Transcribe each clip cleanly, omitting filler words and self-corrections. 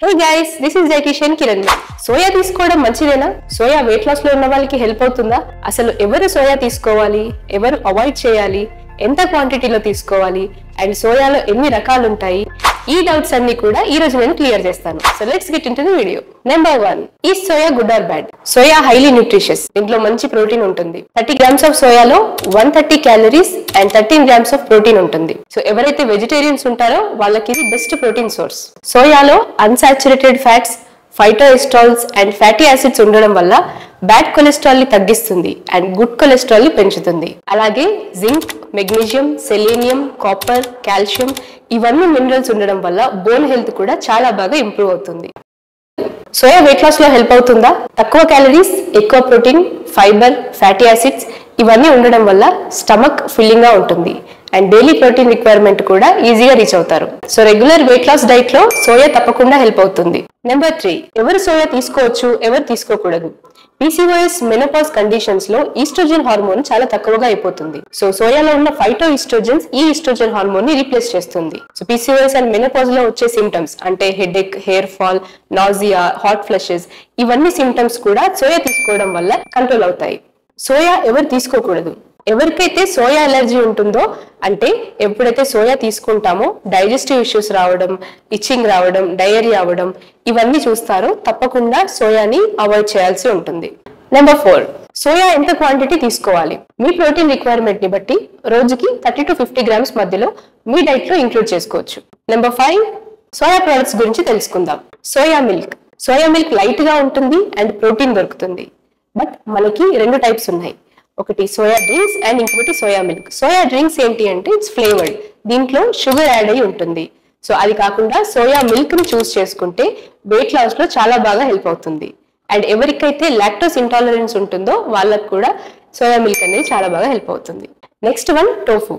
Hey guys, this is dietitian Kiran. Soya తీసుకోవడం మంచిదేనా? Soya weight loss లో ఉన్న వాళ్ళకి హెల్ప్ అవుతుందా? అసలు ఎవరు సోయా తీసుకోవాలి? ఎవరు అవాయిడ్ చేయాలి? ఎంత క్వాంటిటీలో తీసుకోవాలి? అండ్ సోయాలో ఎన్ని రకాలు ఉంటాయి? ఈ డౌట్స్ అన్ని కూడా ఈ రోజు నేను క్లియర్ చేస్తాను. So let's get into the video. Number 1, is soya good or bad? Soya highly nutritious. దీంట్లో మంచి ప్రోటీన్ ఉంటుంది. 30 grams ఆఫ్ సోయాలో 130 calories and 13 grams of protein ఉంటుంది. సో ఎవరైతే వెజిటేరియన్స్ ఉంటారో వాళ్ళకి ఇది బెస్ట్ ప్రోటీన్ సోర్స్. సోయాలో unsaturated fats, phytosterols and fatty acids ఉండడం వల్ల బ్యాడ్ కొలెస్ట్రాల్ ని తగ్గిస్తుంది అండ్ గుడ్ కొలెస్ట్రాల్ ని పెంచుతుంది. అలాగే zinc, magnesium, selenium, copper, calcium ఇవన్నీ మినరల్స్ ఉండడం వల్ల బోన్ హెల్త్ కూడా చాలా బాగా ఇంప్రూవ్ అవుతుంది. సోయా వెయిట్ లాస్ లో హెల్ప్ అవుతుందా? తక్కువ క్యాలరీస్, ఎక్కువ ప్రోటీన్, ఫైబర్, ఫ్యాటీ యాసిడ్స్ ఇవన్నీ ఉండడం వల్ల స్టమక్ ఫిల్లింగ్ గా ఉంటుంది అండ్ డైలీ ప్రోటీన్ రిక్వైర్మెంట్ కూడా ఈజీగా రీచ్ అవుతారు. So regular weight loss diet లో సోయా తప్పకుండా హెల్ప్ అవుతుంది. నెంబర్ 3, ఎవరు సోయా తీసుకోవచ్చు, ఎవరు తీసుకోకూడదు? PCOS, మెనోపాజ్ కండిషన్స్ లో ఈస్ట్రోజన్ హార్మోన్ చాలా తక్కువగా అయిపోతుంది. సో సోయాలో ఉన్న ఫైటో ఈస్ట్రోజన్స్ ఈ ఈస్ట్రోజన్ హార్మోన్ ని రీప్లేస్ చేస్తుంది. సో PCOS అండ్ మెనోపాజ్ లో వచ్చే సిమ్టమ్స్ అంటే headache, hair fall, nausea, hot flushes ఇవన్నీ సిమ్టమ్స్ కూడా సోయా తీసుకోవడం వల్ల కంట్రోల్ అవుతాయి. సోయా ఎవరు తీసుకోకూడదు? ఎవరికైతే సోయా అలర్జీ ఉంటుందో, అంటే ఎప్పుడైతే సోయా తీసుకుంటామో డైజెస్టివ్ ఇష్యూస్ రావడం, ఇచ్చింగ్ రావడం, డయేరియా అవ్వడం ఇవన్నీ చూస్తారో తప్పకుండా సోయాని అవాయిడ్ చేయాల్సి ఉంటుంది. నెంబర్ 4, సోయా ఎంత క్వాంటిటీ తీసుకోవాలి? మీ ప్రోటీన్ రిక్వైర్మెంట్ ని బట్టి రోజుకి 30 to 50 grams మధ్యలో మీ డైట్ లో ఇంక్లూడ్ చేసుకోవచ్చు. నెంబర్ 5, సోయా ప్రొడక్ట్స్ గురించి తెలుసుకుందాం. Soya milk. Soya milk light గా ఉంటుంది అండ్ ప్రోటీన్ దొరుకుతుంది. బట్ మనకి 2 టైప్స్ ఉన్నాయి. ఒకటి సోయా డ్రింక్స్ అండ్ ఇంకొకటి సోయా మిల్క్. సోయా డ్రింక్స్ ఏంటి అంటే ఇట్స్ ఫ్లేవర్డ్, దీంట్లో షుగర్ యాడ్ అయి ఉంటుంది. సో అది కాకుండా సోయా మిల్క్ ని చూస్ చేసుకుంటే వెయిట్ లాస్ లో చాలా బాగా హెల్ప్ అవుతుంది. అండ్ ఎవరికైతే లాక్టోస్ ఇంటాలరెన్స్ ఉంటుందో వాళ్ళకు కూడా సోయా మిల్క్ అనేది చాలా బాగా హెల్ప్ అవుతుంది. Next one, tofu.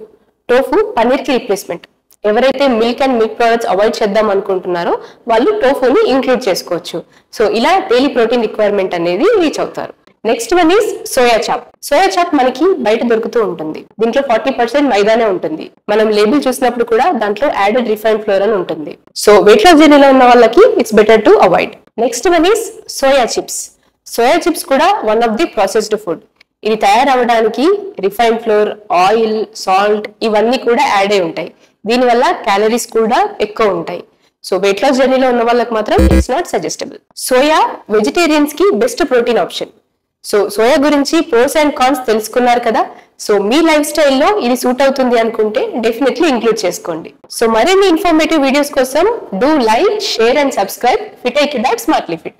Tofu paneer కి రీప్లేస్మెంట్. ఎవరైతే milk and milk products avoid చేద్దాం అనుకుంటున్నారో వాళ్ళు టోఫుని ఇంక్లూడ్ చేసుకోవచ్చు. సో ఇలా డైలీ ప్రోటీన్ రిక్వైర్మెంట్ అనేది రీచ్ అవుతారు. Next one is soya chop. Soya chop మనకి బయట దొరుకుతూ ఉంటుంది. దీంట్లో 40% మైదానే ఉంటుంది. మనం లేబుల్ చూసినప్పుడు కూడా దాంట్లో యాడెడ్ రిఫైన్డ్ ఫ్లోర్ అని ఉంటుంది. సో వెయిట్ లాస్ జర్నీలో ఉన్న వాళ్ళకి it's better to avoid. Next one is soya chips. Soya chips కూడా one of the processed food. ఇది తయారవడానికి రిఫైన్డ్ ఫ్లోర్, ఆయిల్, సాల్ట్ ఇవన్నీ కూడా యాడ్ అయి ఉంటాయి. దీనివల్ల క్యాలరీస్ కూడా ఎక్కువ ఉంటాయి. సో వెయిట్ లాస్ జర్నీలో ఉన్న వాళ్ళకి మాత్రం it's not suggestable. Soya vegetarians కి best protein option. So soya గురించి ప్రోస్ అండ్ కాన్స్ తెలుసుకున్నారు కదా. సో మీ లైఫ్ స్టైల్లో ఇది సూట్ అవుతుంది అనుకుంటే డెఫినెట్లీ ఇంక్లూడ్ చేసుకోండి. సో మరిన్ని ఇన్ఫర్మేటివ్ వీడియోస్ కోసం do like, share and subscribe fit I kid smartly fit.